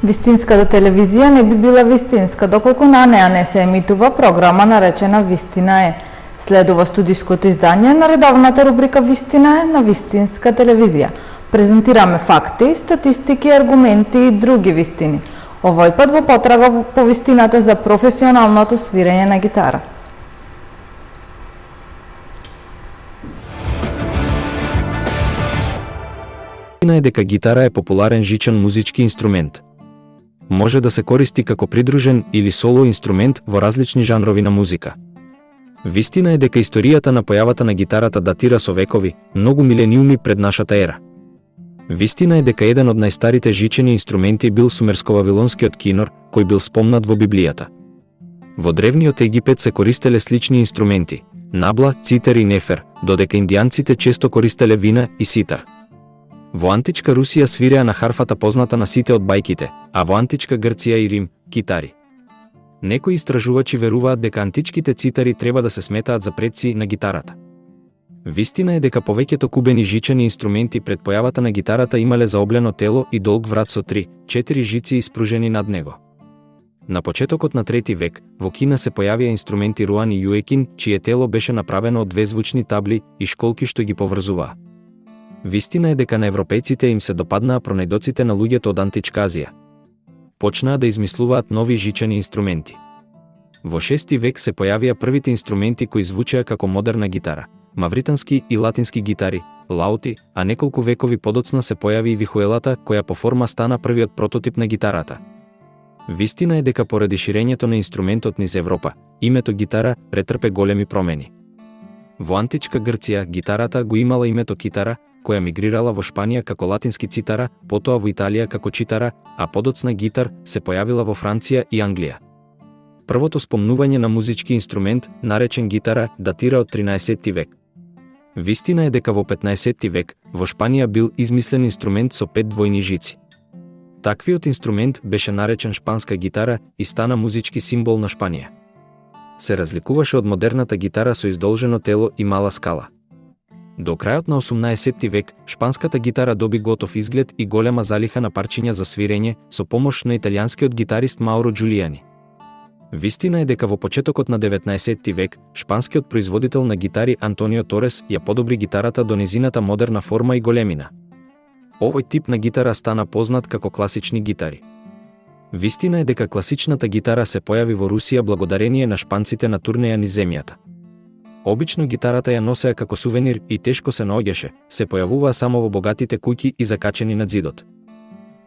Вистинската телевизија не би била вистинска доколку на неа не се емитува програма наречена Вистина е. Следува студиското издание на редовната рубрика Вистина е на Вистинска телевизија. Презентираме факти, статистики, аргументи и други вистини. Овој пат во потрага по вистината за професионалното свирење на гитара. Вистина е дека гитара е популарен жичен музички инструмент. Може да се користи како придружен или соло инструмент во различни жанрови на музика. Вистина е дека историјата на појавата на гитарата датира со векови, многу милениуми пред нашата ера. Вистина е дека еден од најстарите жичени инструменти бил сумерско-вавилонскиот кинор, кој бил спомнат во Библијата. Во древниот Египет се користеле слични инструменти – набла, цитар и нефер, додека индијанците често користеле вина и ситар. Во античка Русија свиреа на харфата позната на сите од бајките, а во античка Грција и Рим – китари. Некои истражувачи веруваат дека античките цитари треба да се сметаат за предци на гитарата. Вистина е дека повеќето кубени жичени инструменти пред појавата на гитарата имале заоблено тело и долг врат со 3-4 жици испружени над него. На почетокот на 3 век, во Кина се појавија инструменти руан и јуекин, чие тело беше направено од 2 звучни табли и школки што ги поврзуваа. Вистина е дека на европејците им се допаднаа пронајдоците на луѓето од античка Азија. Почнаа да измислуваат нови жичени инструменти. Во 6 век се појавија првите инструменти кои звучеа како модерна гитара, мавритански и латински гитари, лаути, а неколку векови подоцна се појави и вихуелата, која по форма стана првиот прототип на гитарата. Вистина е дека поради ширењето на инструментот низ Европа, името гитара претрпе големи промени. Во античка Грција гитарата го имала името китара, која мигрирала во Шпанија како латински цитара, потоа во Италија како читара, а подоцна гитар се појавила во Франција и Англија. Првото спомнување на музички инструмент, наречен гитара, датира од 13 век. Вистина е дека во 15 век во Шпанија бил измислен инструмент со 5 двојни жици. Таквиот инструмент беше наречен шпанска гитара и стана музички символ на Шпанија. Се разликуваше од модерната гитара со издолжено тело и мала скала. До крајот на 18 век, шпанската гитара доби готов изглед и голема залиха на парчиња за свирење со помош на италијанскиот гитарист Мауро Џулијани. Вистина е дека во почетокот на 19 век, шпанскиот производител на гитари Антонио Торес ја подобри гитарата до незината модерна форма и големина. Овој тип на гитара стана познат како класични гитари. Вистина е дека класичната гитара се појави во Русија благодарение на шпанците на турнеја низ земјата. Обично гитарата ја носеа како сувенир и тешко се наоѓаше, се појавуваа само во богатите куќи и закачени на ѕидот.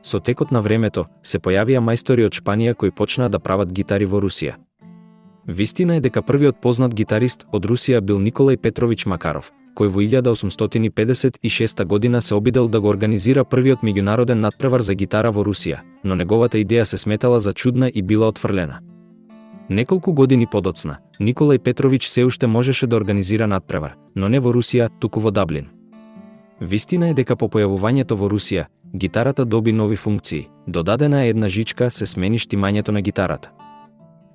Со текот на времето, се појавија мајстори од Шпанија кои почнаа да прават гитари во Русија. Вистина е дека првиот познат гитарист од Русија бил Николај Петрович Макаров, кој во 1856 година се обидел да го организира првиот меѓународен натпревар за гитара во Русија, но неговата идеја се сметала за чудна и била отфрлена. Неколку години подоцна, Николај Петрович се уште можеше да организира натпревар, но не во Русија, туку во Даблин. Вистина е дека по појавувањето во Русија, гитарата доби нови функции. Додадена е една жичка, се смени штимањето на гитарата.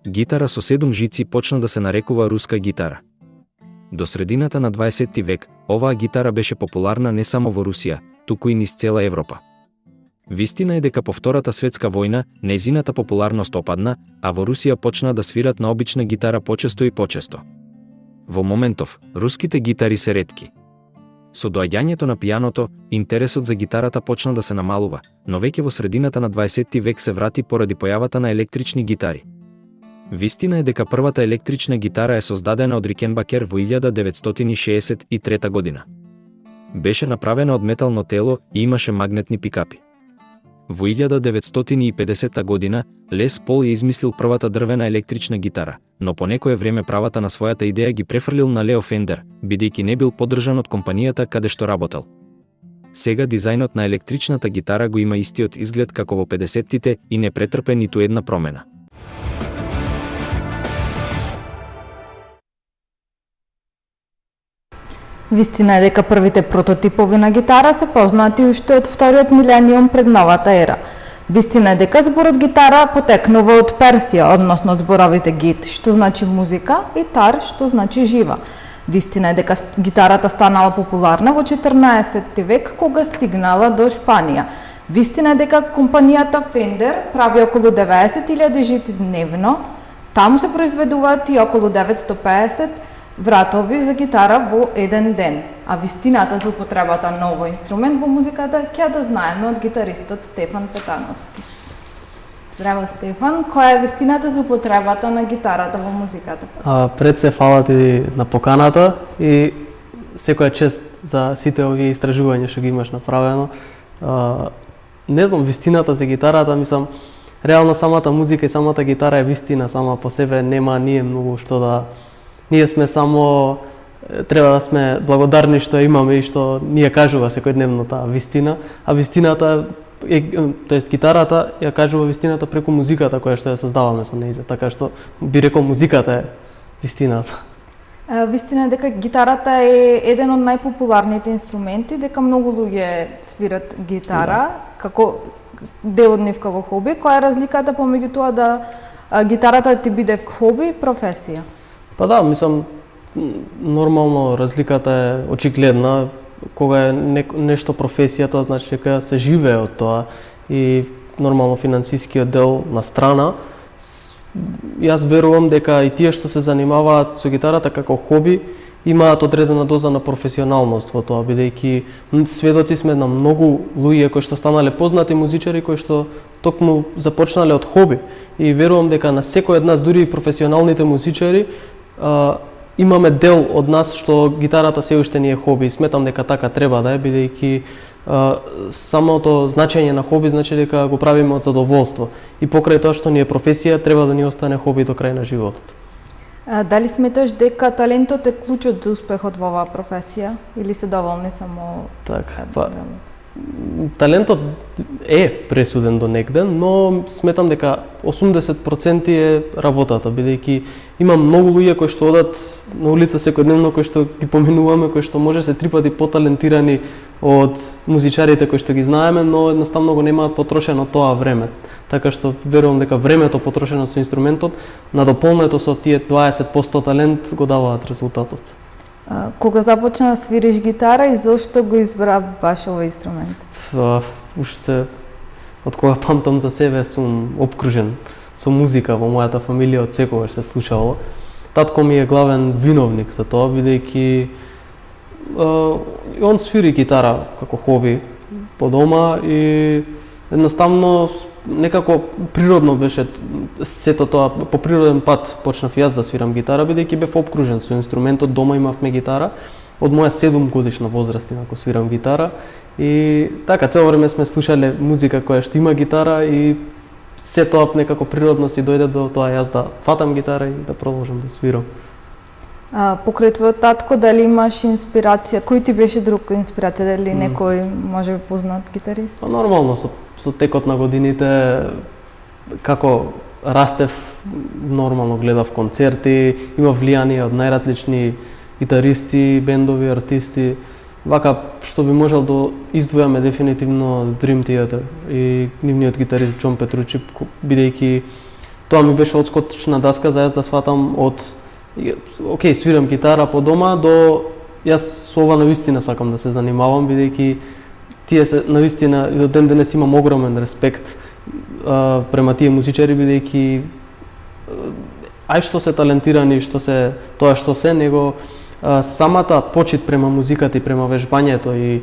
Гитара со 7 жици почна да се нарекува руска гитара. До средината на 20 век, оваа гитара беше популарна не само во Русија, туку и низ цела Европа. Вистина е дека по Втората светска војна, нејзината популарност опадна, а во Русија почна да свират на обична гитара почесто и почесто. Во моментов, руските гитари се ретки. Со доаѓањето на пијаното, интересот за гитарата почна да се намалува, но веќе во средината на 20 век се врати поради појавата на електрични гитари. Вистина е дека првата електрична гитара е создадена од Рикенбакер во 1963 година. Беше направена од метално тело и имаше магнетни пикапи. Во 1950 година Лес Пол ја измислил првата дрвена електрична гитара, но по некое време правата на својата идеја ги префрлил на Лео Фендер, бидејќи не бил поддржан од компанијата каде што работел. Сега дизајнот на електричната гитара го има истиот изглед како во 50-тите и не претрпе ниту една промена. Вистина е дека првите прототипови на гитара се познати уште од вториот милениум пред новата ера. Вистина е дека зборот гитара потекнува од Персија, односно зборовите гит, што значи музика, и тар, што значи жива. Вистина е дека гитарата станала популарна во 14 век, кога стигнала до Шпанија. Вистина е дека компанијата Fender прави околу 90.000 жици дневно. Таму се произведуваат и околу 950 вратови за гитара во еден ден. А вистината за употребата на овој инструмент во музиката ќе да знаеме од гитаристот Стефан Петановски. Здраво, Стефан, која е вистината за употребата на гитарата во музиката? Пред се фала ти на поканата и секоја чест за сите овие истражувања што ги имаш направено. Не знам, вистината за гитарата, мислам, реално самата музика и самата гитара е вистина сама по себе, нема ние многу што да... Ние сме само, треба да сме благодарни што имаме и што ние кажува секојдневно таа вистина, а вистината тоест гитарата ја кажува вистината преку музиката која што ја создаваме со нејзе, така што би рекол музиката е вистината. Вистина е дека гитарата е еден од најпопуларните инструменти, дека многу луѓе свират гитара како дел од нив како хоби. Која е разликата помеѓу тоа да гитарата ти биде хоби и професија? Па да, мислам, нормално разликата е очигледна. Кога е нешто професија, тоа значи дека се живее од тоа и нормално финансискиот дел на страна. Јас верувам дека и тие што се занимаваат со гитарата како хоби имаат одредена доза на професионалност во тоа, бидејќи сведоци сме на многу луѓе кои што станале познати музичари, кои што токму започнале од хоби. И верувам дека на секој од нас, дури и професионалните музичари, имаме дел од нас што гитарата се уште ни е хоби. Сметам дека така треба да е, бидејќи самото значење на хоби значи дека го правиме од задоволство. И покрај тоа што ни е професија, треба да ни остане хоби до крај на животот. Дали сметаш дека талентот е клучот за успехот во оваа професија или се доволни само така? Талентот е пресуден до негде, но сметам дека 80% е работата, бидејќи има многу луѓе кои што одат на улица секојдневно, кои што ги поминуваме, кои што може се 3 пати поталентирани од музичарите кои што ги знаеме, но едноставно го немаат потрошено тоа време. Така што верувам дека времето потрошено со инструментот, надополнето со тие 20% талент го даваат резултатот. Кога започна да свириш гитара и зошто го избра баш овој инструмент? Уште од кога памтам за себе сум опкружен со музика во мојата фамилија, од секогаш се слушало. Татко ми е главен виновник за тоа, бидејќи он свири гитара како хоби по дома и едноставно некако природно беше сето тоа, по природен пат почнав јас да свирам гитара, бидејќи бев опкружен со инструментот, дома имавме гитара, од моја 7 годишна возраст инаку свирам гитара и така цело време сме слушале музика која што има гитара и се тоа некако природно си дојде до тоа јас да фатам гитара и да продолжам да свирам. Покрај твојот татко, дали имаш инспирација? Кој ти беше друг инспирација? Дали некој може би познат гитарист? Па нормално, со текот на годините, како растев, нормално гледав концерти, има влијание од најразлични гитаристи, бендови, артисти. Вака, што би можел да издвојаме дефинитивно Dream Theater и нивниот гитарист Џон Петручи, бидејќи тоа ми беше одскочна даска за јас да сватам од окей, свирам гитара по дома, до јас со ова навистина сакам да се занимавам, бидејќи тие се навистина и до ден денес имам огромен респект према тие музичари, бидејќи ај што се талентирани, што се тоа што се, него самата почит према музиката и према вежбањето и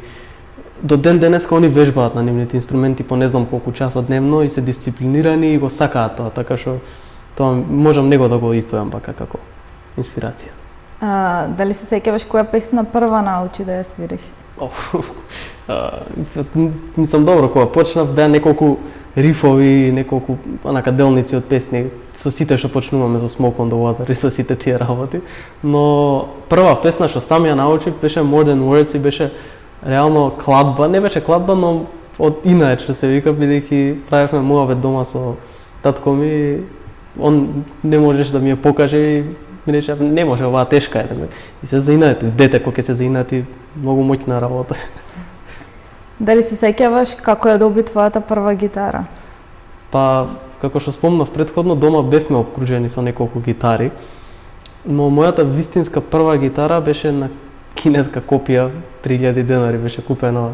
до ден денеска они вежбаат на нивните инструменти по не знам колку часа дневно и се дисциплинирани и го сакаат тоа, така што тоа можам него да го издвојам пака како инспирација. Дали се сеќаваш која песна прва научи да ја свириш? Мислам добро, кога почнав беа неколку рифови, неколку онака делници од песни со сите што почнуваме со Smoke on the Water и со сите тие работи, но прва песна што сам ја научив беше More Than Words и беше реално кладба, не беше кладба, но од инаеч што се вика, бидејќи правевме муавет дома со татко ми, он не можеше да ми ја покаже и ми рече не може, оваа тешка е. И се заинати, дете кој ќе се заинати, многу моќна работа. Дали се сеќаваш како ја доби твојата прва гитара? Па, како што спомнав претходно, дома бевме обкружени со неколку гитари, но мојата вистинска прва гитара беше на кинеска копија, 3000 денари беше купена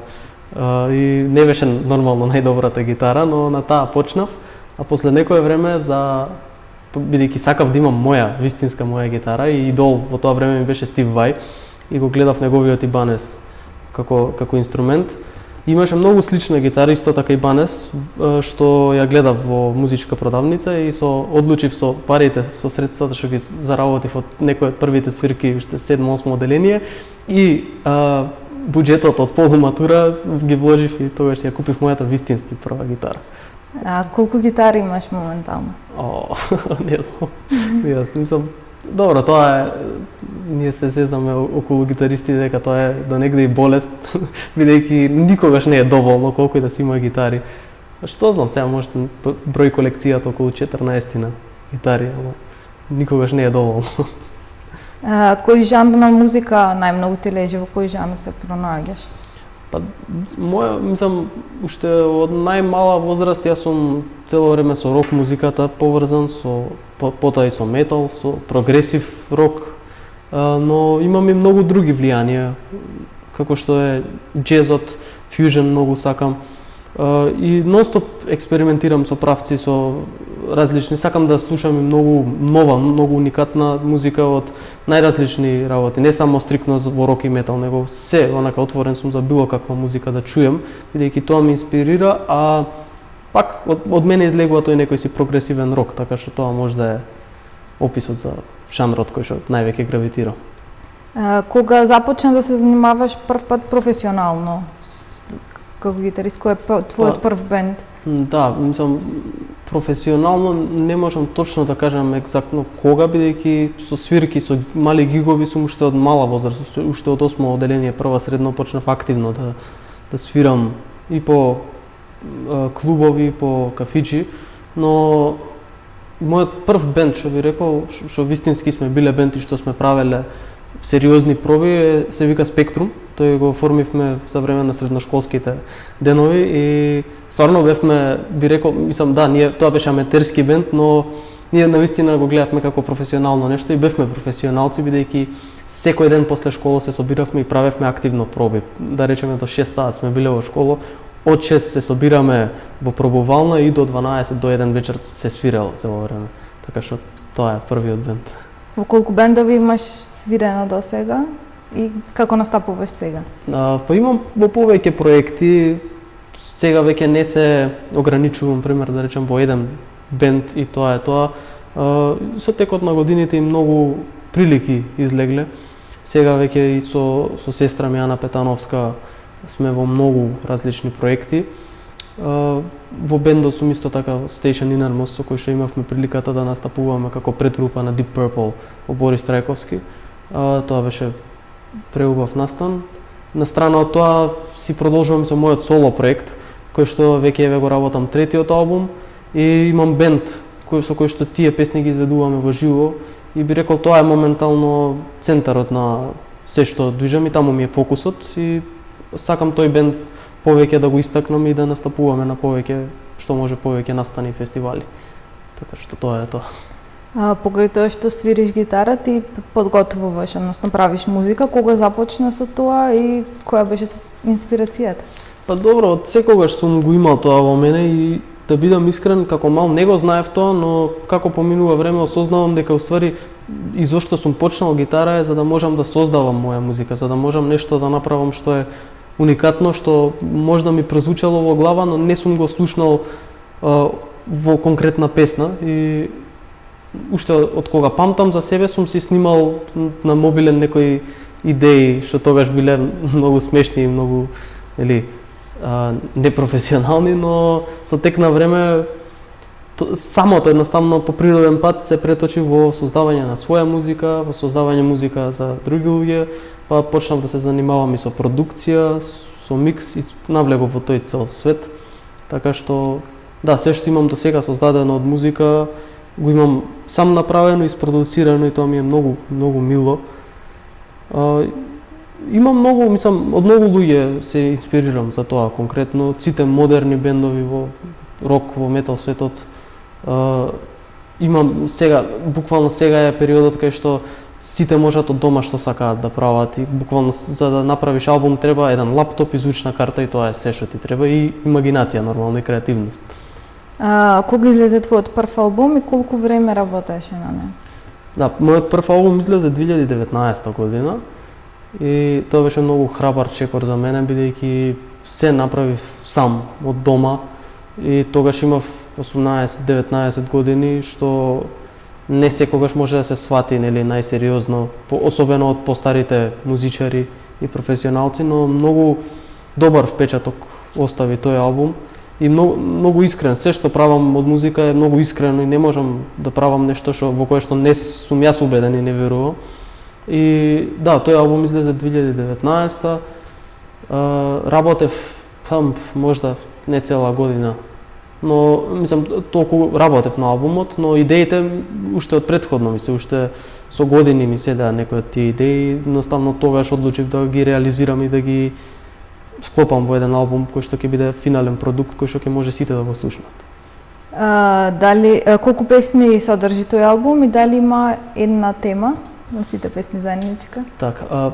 И не беше нормално најдобрата гитара, но на таа почнав, а после некое време бидејќи сакав да имам вистинска моја гитара и идол во тоа време ми беше Стив Вај и го гледав неговиот Ибанес како инструмент. Имаше многу слична гитара, исто така Ибанес, што ја гледав во музичка продавница и одлучив со парите, со средствата што ги заработив од некои од првите свирки, уште 7-8 оделение и буџетот од полуматура ги вложив и тогаш ја купив мојата вистински прва гитара. А колку гитари имаш моментално? Не знам. Јас мислам, добро, тоа е, ние се зезаме околу гитаристи дека тоа е до негде и болест, бидејќи никогаш не е доволно колку и да си има гитари. Што знам, сега може број колекцијата околу 14 гитари, ама никогаш не е доволно. Кој жанр на музика најмногу ти лежи, во кој жанр се пронаѓаш? Па, мислам, уште од најмала возраст јас сум цело време со рок музиката поврзан, потоа и со метал, со прогресив рок, но имам и многу други влијанија, како што е джезот, фјужен многу сакам, и нонстоп експериментирам со правци, со различни, сакам да слушам и многу нова, многу уникатна музика од најразлични работи, не само стрикно во рок и метал, него се, онака отворен сум за било каква музика да чуjem, бидејќи тоа ме инспирира, а пак од мене излегува тој некој си прогресивен рок, така што тоа може да е описот за жанрот кој што највеќе гравитирам. Кога започна да се занимаваш прв пат професионално како гитарист, кој е твојот прв бенд? Да, мислам, професионално не можам точно да кажам екзактно кога, бидејќи со свирки, со мали гигови сум уште од мала возраст, уште од 8 оделение, прва средно почнав активно да свирам и по клубови, по кафичи, но мојот прв бенд, што би рекол, што вистински сме биле бенд и што сме правеле сериозни проби, се вика Спектрум. Тој го оформивме за време на средношколските денови и стварно бевме, би рекол, мислам, да, тоа беше аматерски бенд, но ние навистина го гледавме како професионално нешто и бевме професионалци, бидејќи секој ден после школа се собиравме и правевме активно проби. Да речеме до 6 саат сме биле во школа, од 6 се собираме во пробувална и до 12 до 1 вечер се свирело цело време. Така што тоа е првиот бенд. Во колку бендови имаш свирено до сега и како настапуваш сега? Па имам во повеќе проекти, сега веќе не се ограничувам, пример да речем во еден бенд и тоа е тоа. Со текот на годините и многу прилики излегле. Сега веќе и со сестра ми Ана Петановска сме во многу различни проекти. Во бендот сум исто така Station Innermost, со кој што имавме приликата да настапуваме како предгрупа на Deep Purple во Борис Трајковски. Тоа беше преубав настан. На страна од тоа си продолжувам со мојот соло проект, кој што веќе го работам третиот албум и имам бенд со кој што тие песни ги изведуваме во живо и би рекол тоа е моментално центарот на се што движам и таму ми е фокусот и сакам тој бенд повеќе да го истакнам и да настапуваме на повеќе, што може повеќе настани фестивали. Така што тоа е тоа. Покрај тоа што свириш гитара, ти подготвуваш, односно правиш музика, кога започна со тоа и која беше инспирацијата? Па добро, од секогаш сум го имал тоа во мене и да бидам искрен, како мал не го знаев тоа, но како поминува време осознавам дека уствари и зошто сум почнал гитара е за да можам да создавам моја музика, за да можам нешто да направам што е уникатно, што можда ми прозвучало во глава, но не сум го слушнал во конкретна песна и уште од кога памтам за себе сум си снимал на мобилен некои идеи што тогаш биле многу смешни и многу непрофесионални, но со тек на време самото едноставно по природен пат се преточи во создавање на своја музика, во создавање музика за други луѓе, па почнав да се занимавам и со продукција, со микс и навлегов во тој цел свет. Така што да, се што имам до сега создадено од музика го имам сам направено и спродуцирано и тоа ми е многу мило. Имам многу, мислам, од многу луѓе се инспирирам за тоа конкретно, сите модерни бендови во рок, во метал светот. Имам сега, буквално сега е периодот кај што сите можат од дома што сакаат да прават и буквално за да направиш албум треба еден лаптоп и звучна карта и тоа е се што ти треба и имагинација нормално и креативност. Кога излезе твојот прв албум и колку време работеше на него? Да, мојот прв албум излезе 2019 година и тоа беше многу храбар чекор за мене бидејќи се направив сам од дома и тогаш имав 18-19 години што не секогаш може да се свати нели најсериозно, особено од постарите музичари и професионалци, но многу добар впечаток остави тој албум и многу искрен. Се што правам од музика е многу искрено и не можам да правам нешто во кое што не сум јас убеден и не верувам. И да, тој албум излезе 2019. Работев можда не цела година, но мислам толку работев на албумот, но идеите уште од претходно уште со години ми седеа некои од тие идеи, едноставно тогаш одлучив да ги реализирам и да ги склопам во еден албум кој што ќе биде финален продукт кој што ќе може сите да го слушнат. Дали колку песни содржи тој албум и дали има една тема во сите песни заедничка? Така,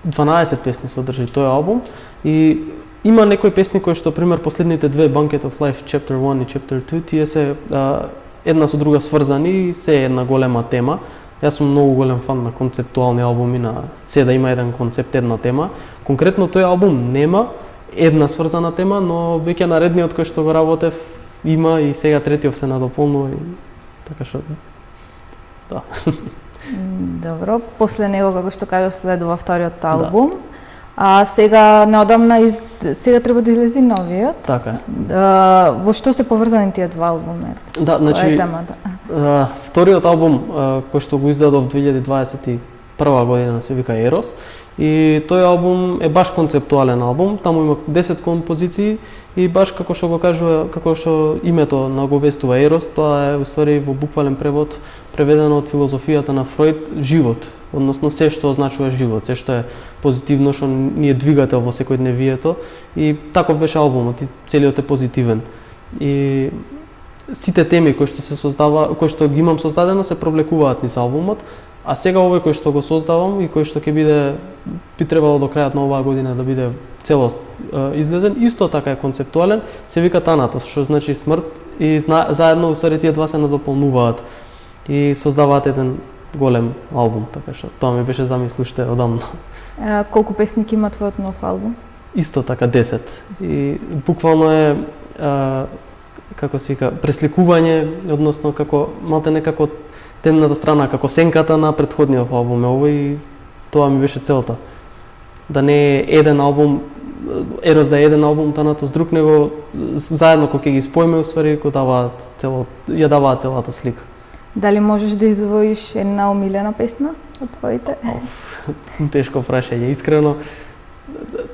12 песни содржи тој албум и има некои песни кои што, пример, последните две Bucket of Life, Chapter 1 и Chapter 2, тие се една со друга сврзани и се една голема тема. Јас сум многу голем фан на концептуални албуми, на се да има еден концепт, една тема. Конкретно тој албум нема една сврзана тема, но веќе наредниот кој што го работев има и сега третиот се надополнува и така што да. Добро, после него како што кажа следува вториот албум. А сега неодамна сега треба да излезе новиот. Така. Во што се поврзани тие два албуми? Да, значи која е темата? Вториот албум кој што го издадов 2021 година се вика Ерос и тој албум е баш концептуален албум, таму има 10 композиции и баш како што го кажува, како што името наговестува Ерос, тоа е уствари во буквален превод преведено од филозофијата на Фройд живот, односно се што означува живот, се што е позитивно, што ни е двигател во секојдневието и таков беше албумот и целиот е позитивен. И сите теми кои што се создава, кои што ги имам создадено се провлекуваат низ албумот, а сега овој кој што го создавам и кој што ќе биде би требало до крајот на оваа година да биде целост излезен, исто така е концептуален, се вика Танатос, што значи смрт и заедно усвари тие два се надополнуваат и создаваат еден голем албум, така што тоа ми беше замисла уште одамна. Колку песни има твојот нов албум? Исто така 10. И буквално е како се вика пресликување, односно како малтене како темната страна, како сенката на претходниот албум е овој, тоа ми беше целта. Да не е еден албум, Ерос да е еден албум, Танатос друг, него заедно кога ќе ги споиме, усвари го ја даваат целата слика. Дали можеш да издвоиш една омилена песна од твоите? Тешко прашање, искрено.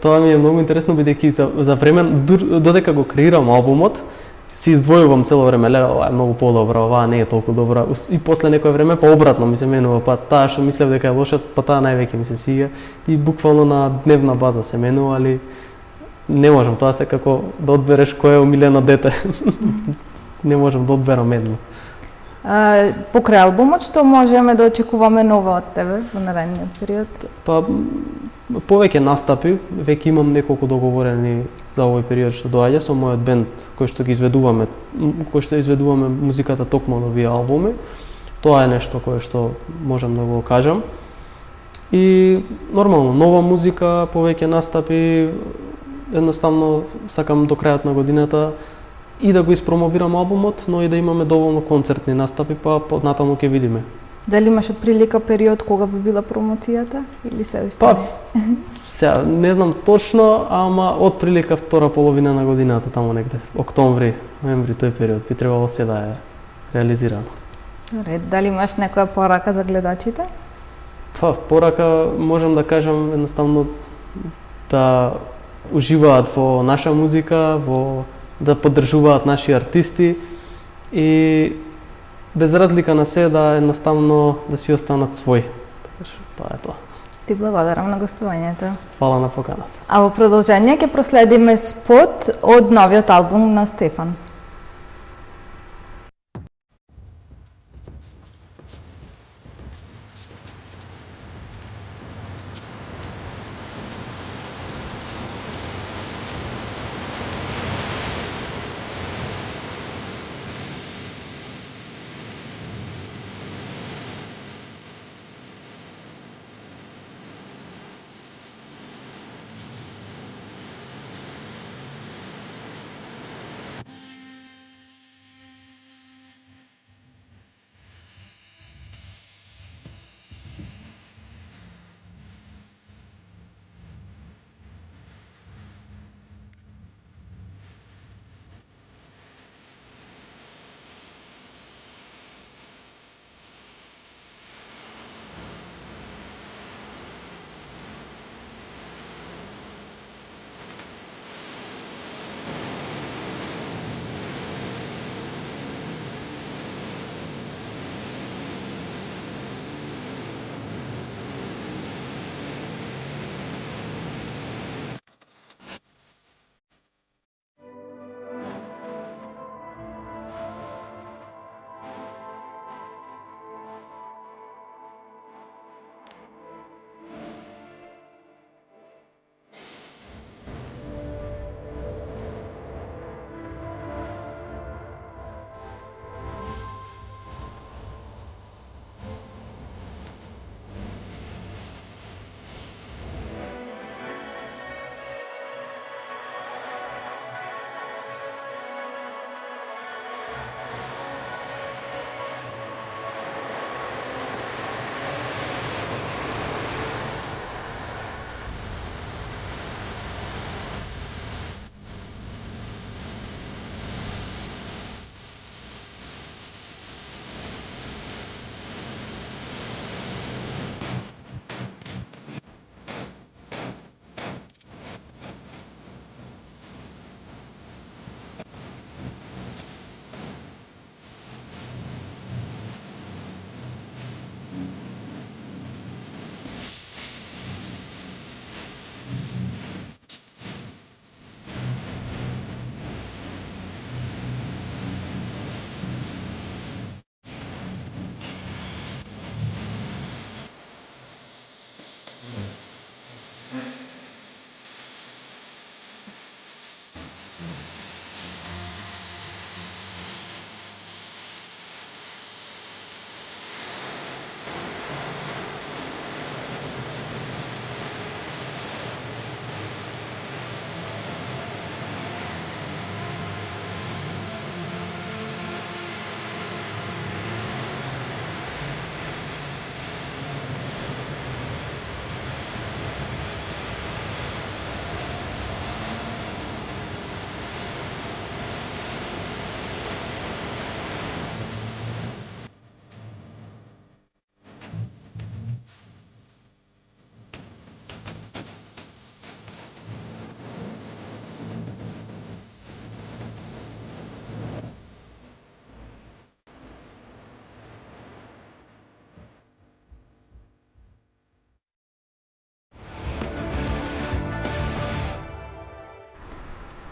Тоа ми е многу интересно бидејќи за време додека го креирам албумот, си издвојувам цело време, ова е многу подобра, оваа не е толку добра. И после некое време па обратно ми се менува, па таа што мислев дека е лоша, па таа највеќе ми се свиѓа и буквално на дневна база се менува, али не можам, тоа се како да одбереш кој е омилено дете. Не можам да одберам едно. Покрај албумот, што можеме да очекуваме ново од тебе во наредниот период? Па повеќе настапи, веќе имам неколку договорени за овој период што доаѓа со мојот бенд кој што изведуваме музиката токму од овие албуми. Тоа е нешто кое што можам да го кажам. И нормално нова музика, повеќе настапи, едноставно сакам до крајот на годината и да го испромовирам албумот, но и да имаме доволно концертни настапи, па натаму ќе видиме. Дали имаш отприлика период кога би била промоцијата или се уште не? Сега не знам точно, ама отприлика втора половина на годината, таму негде, октомври, ноември, тој период би требало се да е реализирано. Добре, дали имаш некоја порака за гледачите? Па, порака можам да кажам едноставно да уживаат во наша музика, да поддржуваат наши артисти и без разлика на се да едноставно да си останат свој. Тоа е тоа. Ти благодарам на гостувањето. Фала на поканата. А во продолжение ќе проследиме спот од новиот албум на Стефан.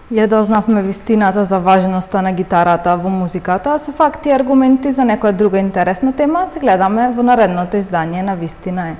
Ја дознавме вистината за важноста на гитарата во музиката, а со факти и аргументи за некоја друга интересна тема се гледаме во наредното издание на Вистина е.